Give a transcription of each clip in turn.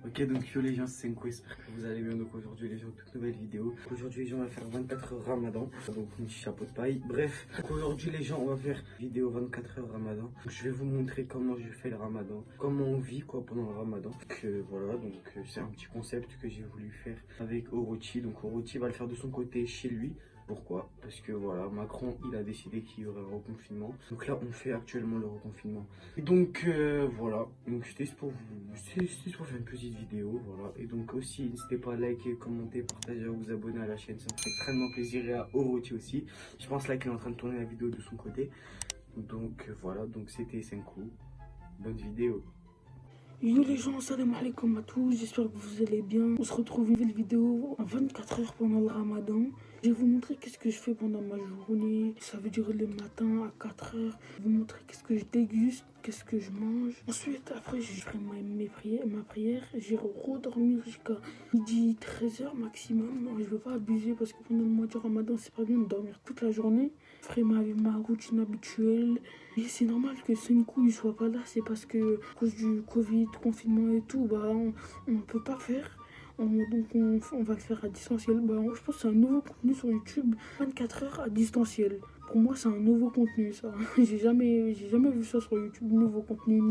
Ok, donc yo les gens, c'est Senko, j'espère que vous allez bien. Donc aujourd'hui les gens, toute nouvelle vidéo. Aujourd'hui les gens, on va faire 24 heures Ramadan, donc un petit chapeau de paille. Bref, donc aujourd'hui les gens, on va faire vidéo 24 heures Ramadan. Donc, je vais vous montrer comment je fais le Ramadan, comment on vit quoi pendant le Ramadan. Donc voilà, donc c'est un petit concept que j'ai voulu faire avec Orochi. Donc Orochi va le faire de son côté chez lui. Pourquoi? Parce que voilà, Macron il a décidé qu'il y aurait un reconfinement. Donc là on fait actuellement le reconfinement. Et donc voilà, donc c'était pour faire une petite vidéo, voilà. Et donc aussi n'hésitez pas à liker, commenter, partager, à vous abonner à la chaîne, ça me fait extrêmement plaisir. Et à Orochi aussi. Je pense là qu'il est en train de tourner la vidéo de son côté. Donc voilà, donc c'était Senko. Bonne vidéo. Yo les gens, salam alaikum à tous, j'espère que vous allez bien. On se retrouve une nouvelle vidéo en 24 heures pendant le Ramadan. Je vais vous montrer qu'est-ce que je fais pendant ma journée. Ça veut dire le matin à 4 heures. Je vais vous montrer qu'est-ce que je déguste, qu'est-ce que je mange. Ensuite, après, je ferai ma prière. J'irai redormir jusqu'à midi 13h maximum. Non, je ne veux pas abuser parce que pendant le mois du Ramadan, c'est pas bien de dormir toute la journée. Je ferai ma routine habituelle. Et c'est normal que Senko ne soit pas là. C'est parce que à cause du Covid, confinement et tout, bah, on ne peut pas faire. Donc on va le faire à distanciel. Bah, je pense que c'est un nouveau contenu sur YouTube, 24 heures à distanciel. Pour moi c'est un nouveau contenu ça. j'ai jamais vu ça sur YouTube, nouveau contenu.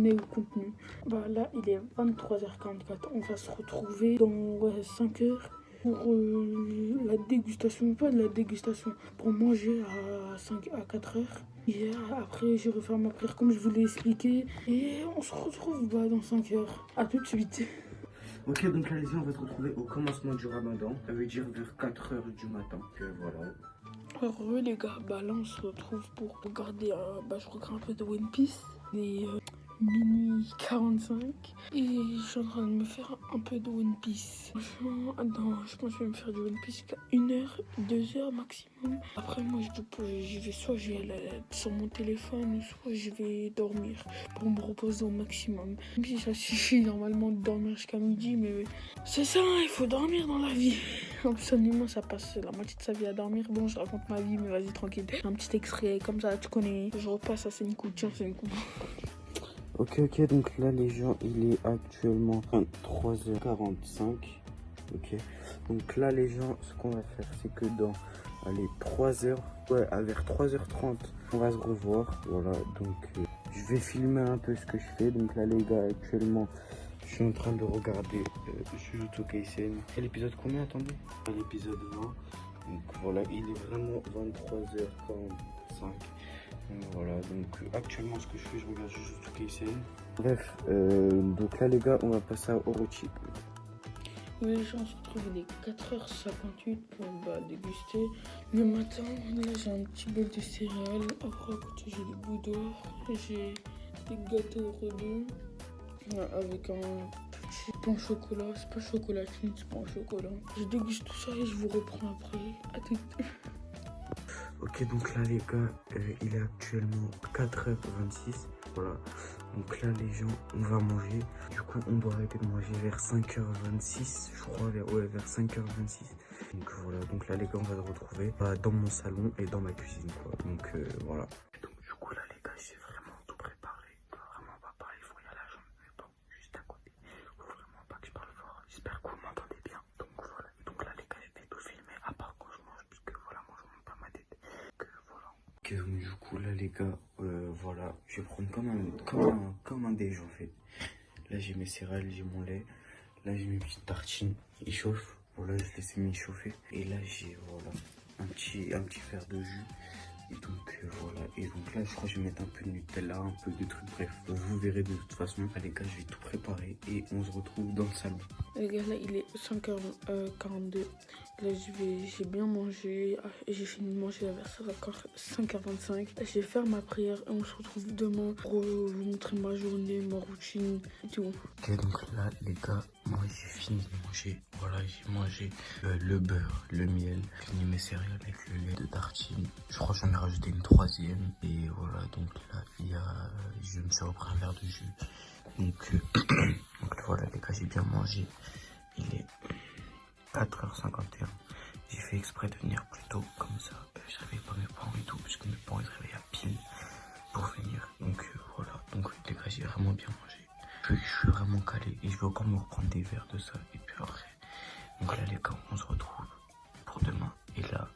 Bah là il est 23h44. On va se retrouver dans 5 heures pour la dégustation, pas de la dégustation, pour manger à 4 heures. Et après je vais faire ma prière comme je vous l'ai expliqué. Et on se retrouve dans 5 heures. A tout de suite. Ok, donc là les gens, on va se retrouver au commencement du Ramadan. Ça veut dire vers 4 heures du matin. Voilà. Alors les gars, bah là on se retrouve pour regarder, je regarde un peu de One Piece. Et minuit 45 et je suis en train de me faire un peu de One Piece. Attends, je pense que je vais me faire du One Piece jusqu'à 1h, 2h maximum. Après moi je vais soit sur mon téléphone, soit je vais dormir pour me reposer au maximum. Même si ça suffit normalement de dormir jusqu'à midi, mais c'est ça, il faut dormir dans la vie. Absolument, ça passe la moitié de sa vie à dormir. Bon, je raconte ma vie, mais vas-y tranquille. Un petit extrait comme ça, tu connais. Je repasse à Senko, tiens Senko. Ok, donc là les gens, il est actuellement 23h45. Ok, donc là les gens, ce qu'on va faire, c'est que dans, allez, 3h, vers 3h30, on va se revoir. Voilà, donc je vais filmer un peu ce que je fais. Donc là les gars, actuellement, je suis en train de regarder Jujutsu Kaisen. C'est l'épisode combien, attendez? L'épisode 20. Donc voilà, il est vraiment 23h45. Voilà, donc actuellement ce que je fais, je regarde Jujutsu Kaisen. Bref, donc là les gars, on va passer à Orochi. Oui les gens, on se retrouve, il est 4h58 pour déguster. Le matin, là j'ai un petit bol de céréales. Après à côté j'ai des bouddhas, j'ai des gâteaux redons avec un petit pain au chocolat. C'est pas chocolatine, c'est pain au chocolat. Je déguste tout ça et je vous reprends après. À tout. Ok, donc là les gars, il est actuellement 4h26. Voilà, donc là les gens, on va manger. Du coup on doit arrêter de manger vers 5h26, je crois, vers 5h26. Donc voilà, donc là les gars, on va se retrouver dans mon salon et dans ma cuisine quoi. Donc voilà. Donc du coup là les gars, j'ai vraiment tout préparé. Je peux vraiment pas parler fort, il y a la jambe, mais bon, juste à côté. Faut vraiment pas que je parle fort. J'espère que vous m'entendez bien. Donc voilà, donc là les gars, je vais tout filmer à part quand je mange, parce que voilà, moi je monte pas ma tête. Voilà. Ok, donc du coup là les gars, voilà, je vais prendre comme un déj en fait. Là j'ai mes céréales, j'ai mon lait, là j'ai mes petites tartines, ils chauffent. Voilà, je laisse m'échauffer. Et là j'ai voilà un petit verre de jus. Et donc voilà, et donc là je crois que je vais mettre un peu de Nutella, un peu de trucs, bref, vous verrez de toute façon. Allez les gars, je vais tout préparer et on se retrouve dans le salon. Les gars, là il est 5h42. Là j'ai bien mangé, j'ai fini de manger vers 5h25. Je vais faire ma prière et on se retrouve demain pour vous montrer ma journée, ma routine et tout. Ok, donc là les gars, moi j'ai fini de manger. Voilà, j'ai mangé le beurre, le miel, fini mes céréales avec le lait de tartine. Je crois que j'en ai rajouté une troisième. Et voilà, donc là, je me suis repris un verre de jus. Donc, donc voilà les gars, j'ai bien mangé. Il est 4h51. J'ai fait exprès de venir plus tôt, comme ça. Je réveille pas mes parents et tout, puisque mes parents ils se réveillent à pile pour venir. Donc voilà, donc les gars, j'ai vraiment bien mangé. Je suis vraiment calé et je vais encore me reprendre des verres de ça. Et puis après, donc là les gars, on se retrouve pour demain. Et là,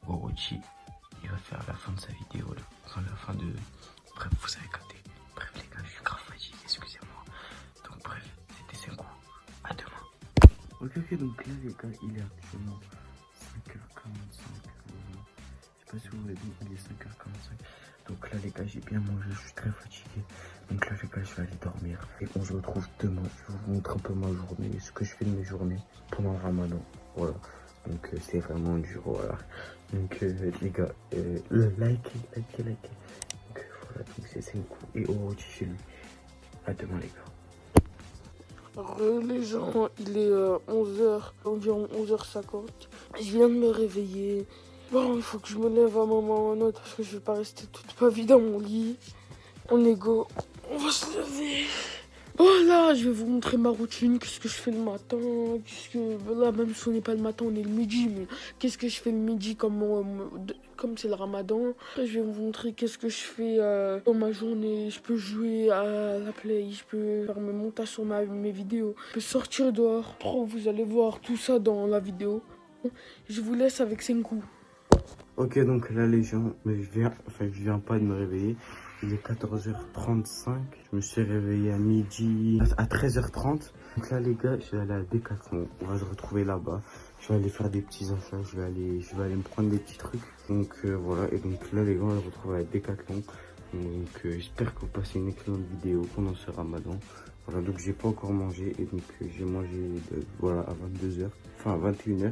Orochi, il va faire la fin de sa vidéo là. Enfin la fin de... Bref, vous avez capté. Bref les gars, je suis grave fatigué, excusez-moi. Donc bref, c'était 5 coups. À demain. Ok, donc là les gars, il est actuellement 5h45. Je sais pas si vous l'avez dit, il est 5h45. Donc là les gars, j'ai bien mangé, je suis très fatigué. Donc là les gars, je vais aller dormir. Et on se retrouve demain. Je vais vous montrer un peu ma journée, ce que je fais de mes journées pendant le ramadan. Voilà. Donc c'est vraiment dur, voilà. Donc les gars, likez. Donc voilà, donc c'est 5 coups. Et Orochi chez lui. À demain les gars. Les gens, il est 11h, environ 11h50. Je viens de me réveiller. Bon, il faut que je me lève à un moment ou un autre parce que je vais pas rester toute ma vie dans mon lit. On est go, on va se lever. Voilà, je vais vous montrer ma routine, qu'est-ce que je fais le matin, là même si on n'est pas le matin, on est le midi, mais qu'est-ce que je fais le midi comme c'est le ramadan. Après, je vais vous montrer qu'est-ce que je fais dans ma journée. Je peux jouer à la play, je peux faire mes montages sur mes vidéos, je peux sortir dehors. Vous allez voir tout ça dans la vidéo. Je vous laisse avec Senku. Ok, donc là les gens, mais je viens pas de me réveiller. Il est 14h35. Je me suis réveillé à midi, à 13h30. Donc là les gars, je vais aller à Decathlon. On va se retrouver là-bas. Je vais aller faire des petits achats. Je vais aller me prendre des petits trucs. Donc voilà. Et donc là les gars, on va se retrouver à Decathlon. Donc j'espère que vous passez une excellente vidéo pendant ce ramadan. Voilà, donc j'ai pas encore mangé. Et donc j'ai mangé voilà, à 22h. Enfin à 21h.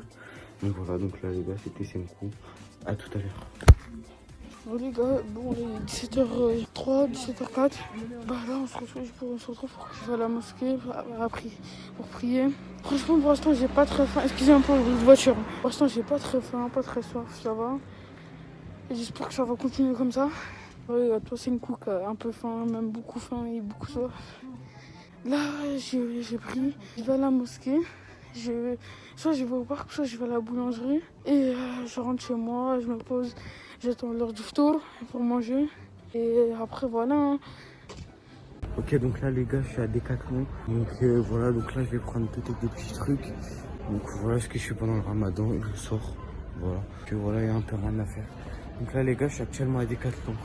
Donc voilà, donc là les gars, c'était 5 coups. À tout à l'heure. Bon les gars, bon il est 17h03, 17h04. Bah là on se retrouve pour que je vais à la mosquée pour prier. Franchement pour l'instant j'ai pas très faim. Excusez un peu le bruit de voiture. Pour l'instant j'ai pas très faim, pas très soif, ça va. Et j'espère que ça va continuer comme ça. Ouais, toi c'est une coup qui a un peu faim, même beaucoup faim et beaucoup soif. Là j'ai pris, je vais à la mosquée. Soit je vais au parc, soit je vais à la boulangerie. Et je rentre chez moi, je me pose, j'attends l'heure du ftour pour manger. Et après voilà. Hein. Ok, donc là les gars, je suis à Decathlon. Donc voilà, donc là je vais prendre peut-être des petits trucs. Donc voilà ce que je fais pendant le ramadan et je sors. Voilà. Que voilà, il y a un peu rien à faire. Donc là les gars, je suis actuellement à Decathlon.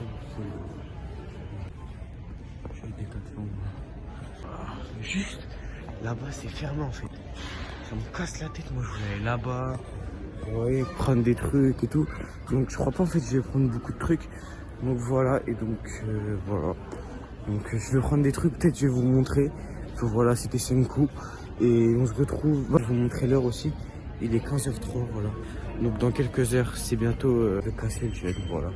Je suis à Decathlon. Juste là-bas, c'est fermé en fait. Ça me casse la tête, moi je voulais aller là-bas. Ouais, prendre des trucs et tout. Donc je crois pas en fait que je vais prendre beaucoup de trucs. Donc voilà, et donc voilà. Donc je vais prendre des trucs, peut-être je vais vous montrer. Donc, voilà, c'était 5 coups. Et on se retrouve, je vais vous montrer l'heure aussi. Il est 15h03, voilà. Donc dans quelques heures, c'est bientôt le casser le jet, voilà.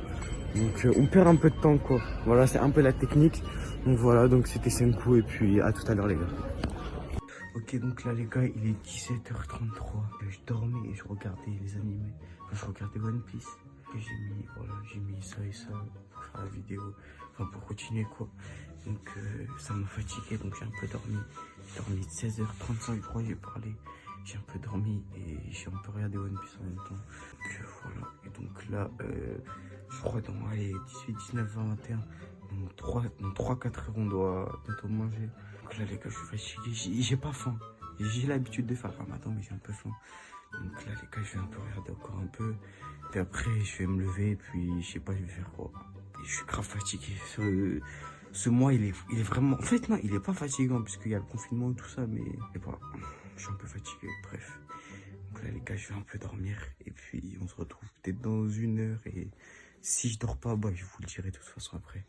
Donc on perd un peu de temps quoi. Voilà, c'est un peu la technique. Donc voilà, donc c'était 5 coups et puis à tout à l'heure les gars. Ok, donc là les gars, il est 17h33. Je dormais et je regardais les animés. Enfin, je regardais One Piece. Et j'ai mis ça et ça pour faire la vidéo. Enfin, pour continuer quoi. Donc ça m'a fatigué, donc j'ai un peu dormi. J'ai dormi de 16h35, je crois, j'ai parlé. J'ai un peu dormi et j'ai un peu regardé One Piece en même temps. Donc voilà. Et donc là, je crois dans les 18, 19, 20, 21. Dans 3-4 heures, on doit bientôt manger. Donc là, les gars, je suis fatigué. J'ai pas faim. J'ai l'habitude de faire le ramadan, mais j'ai un peu faim. Donc là, les gars, je vais un peu regarder encore un peu. Puis après, je vais me lever. Et puis, je sais pas, je vais faire quoi. Et je suis grave fatigué. Ce mois, il est vraiment... En fait, non, il est pas fatigant, puisqu'il y a le confinement et tout ça. Mais je sais pas, je suis un peu fatigué. Bref. Donc là, les gars, je vais un peu dormir. Et puis, on se retrouve peut-être dans 1 heure. Et si je dors pas, bah, je vous le dirai de toute façon après.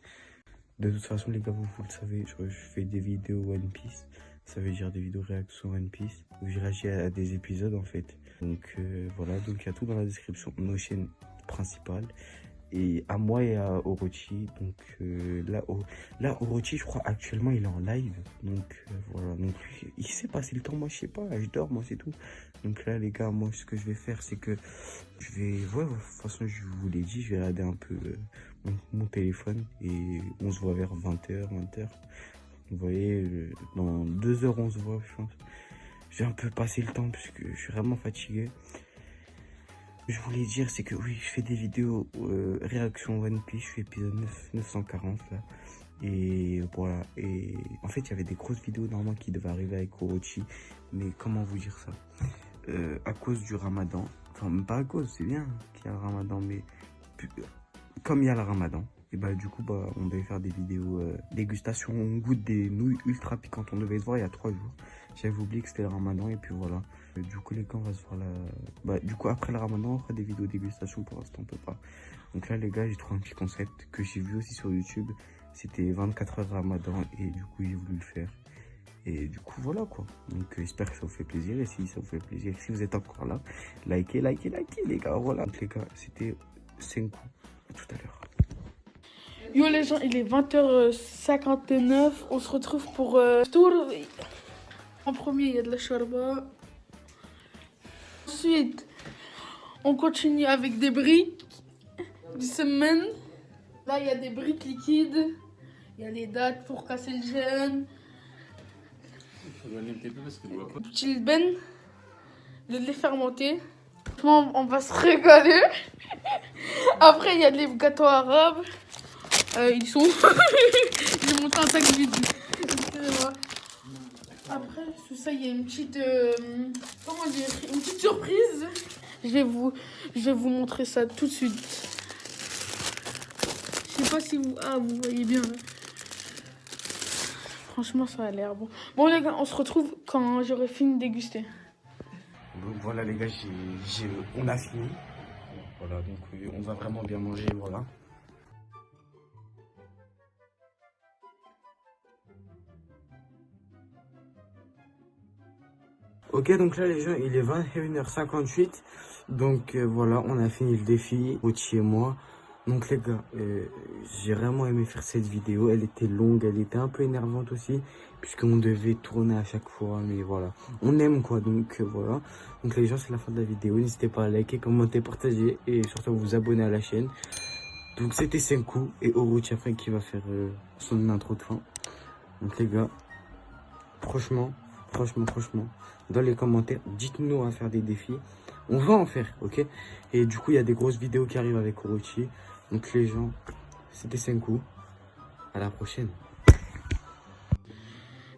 De toute façon, les gars, vous le savez, je fais des vidéos One Piece. Ça veut dire des vidéos réactions One Piece. Où je réagis à des épisodes, en fait. Donc, voilà. Donc, il y a tout dans la description. Nos chaînes principales. et à moi et à Orochi. Donc là, Orochi, je crois actuellement il est en live. Donc voilà, donc il s'est passé le temps, moi je sais pas, je dors, moi c'est tout. Donc là les gars, moi ce que je vais faire c'est que je vais, ouais, de toute façon je vous l'ai dit, je vais regarder un peu mon téléphone et on se voit vers 20h, 20h. Vous voyez, dans 2 heures on se voit, je pense. J'ai un peu passé le temps parce que je suis vraiment fatigué. Je voulais dire, c'est que oui, je fais des vidéos réaction One Piece, je fais épisode 940 là. Et voilà, et en fait, il y avait des grosses vidéos normalement qui devaient arriver avec Orochi. Mais comment vous dire ça, à cause du ramadan, enfin, même pas à cause, c'est bien qu'il y a le ramadan, mais comme il y a le ramadan, et bah du coup, bah, on devait faire des vidéos dégustation, on goûte des nouilles ultra piquantes. On devait se voir il y a 3 jours. J'avais oublié que c'était le ramadan, et puis voilà. Du coup, les gars, on va se voir là. Bah, du coup, après le ramadan, on fera des vidéos dégustation. Pour l'instant, on peut pas. Donc là, les gars, j'ai trouvé un petit concept que j'ai vu aussi sur YouTube. C'était 24 heures ramadan, et du coup, j'ai voulu le faire. Et du coup, voilà quoi. Donc, j'espère que ça vous fait plaisir. Et si ça vous fait plaisir, si vous êtes encore là, likez, likez, likez, les gars. Voilà. Donc, les gars, c'était Senku. À tout à l'heure. Yo les gens, il est 20h59. On se retrouve pour tour. En premier, il y a de la charba. Ensuite, on continue avec des briques, du semen. Là, il y a des briques liquides. Il y a les dates pour casser le gène. Petit ben, le lait fermenté. Franchement, on va se régaler. Après, il y a les gâteaux arabes. Ils sont... J'ai monté un sac vide. Excusez-moi. Après, sous ça, il y a une petite... comment dire, une petite surprise. Je vais vous montrer ça tout de suite. Je sais pas si vous... Ah, vous voyez bien. Franchement, ça a l'air bon. Bon, les gars, on se retrouve quand j'aurai fini de déguster. Donc voilà les gars, on a fini. Voilà, donc on va vraiment bien manger, voilà. Ok, donc là les gens, il est 21h58. Donc voilà, on a fini le défi, Orochi et moi. Donc les gars, j'ai vraiment aimé faire cette vidéo. Elle était longue, elle était un peu énervante aussi, puisqu'on devait tourner à chaque fois. Mais voilà, on aime quoi, donc voilà. Donc les gens, c'est la fin de la vidéo. N'hésitez pas à liker, commenter, partager et surtout à vous abonner à la chaîne. Donc c'était Senku et Orochi après qui va faire son intro de fin. Donc les gars, franchement, dans les commentaires, dites-nous à faire des défis. On va en faire, ok? Et du coup, il y a des grosses vidéos qui arrivent avec Orochi. Donc les gens, c'était Senku. À la prochaine.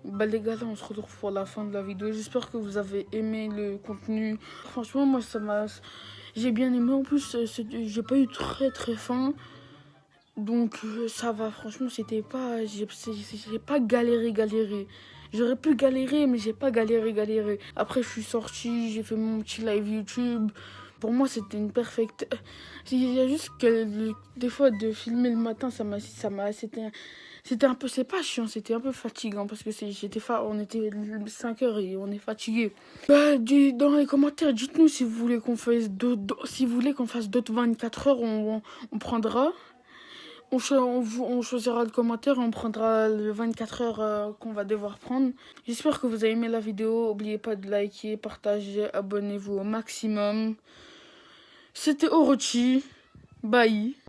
Bah les gars, là on se retrouve pour la fin de la vidéo. J'espère que vous avez aimé le contenu. Franchement, moi ça m'a... J'ai bien aimé. En plus, j'ai pas eu très faim. Donc ça va, franchement, c'était pas... J'ai pas galéré. J'aurais pu galérer, mais j'ai pas galéré. Après, je suis sortie, j'ai fait mon petit live YouTube. Pour moi, c'était une perfecte... Il y a juste que des fois, de filmer le matin, c'était un peu... C'est pas chiant, c'était un peu fatigant parce que on était 5 heures et on est fatigué. Bah, dans les commentaires, dites-nous si vous voulez qu'on fasse d'autres 24 heures, on prendra. On choisira le commentaire et on prendra le 24 heures qu'on va devoir prendre. J'espère que vous avez aimé la vidéo. N'oubliez pas de liker, partager, abonnez-vous au maximum. C'était Orochi. Bye.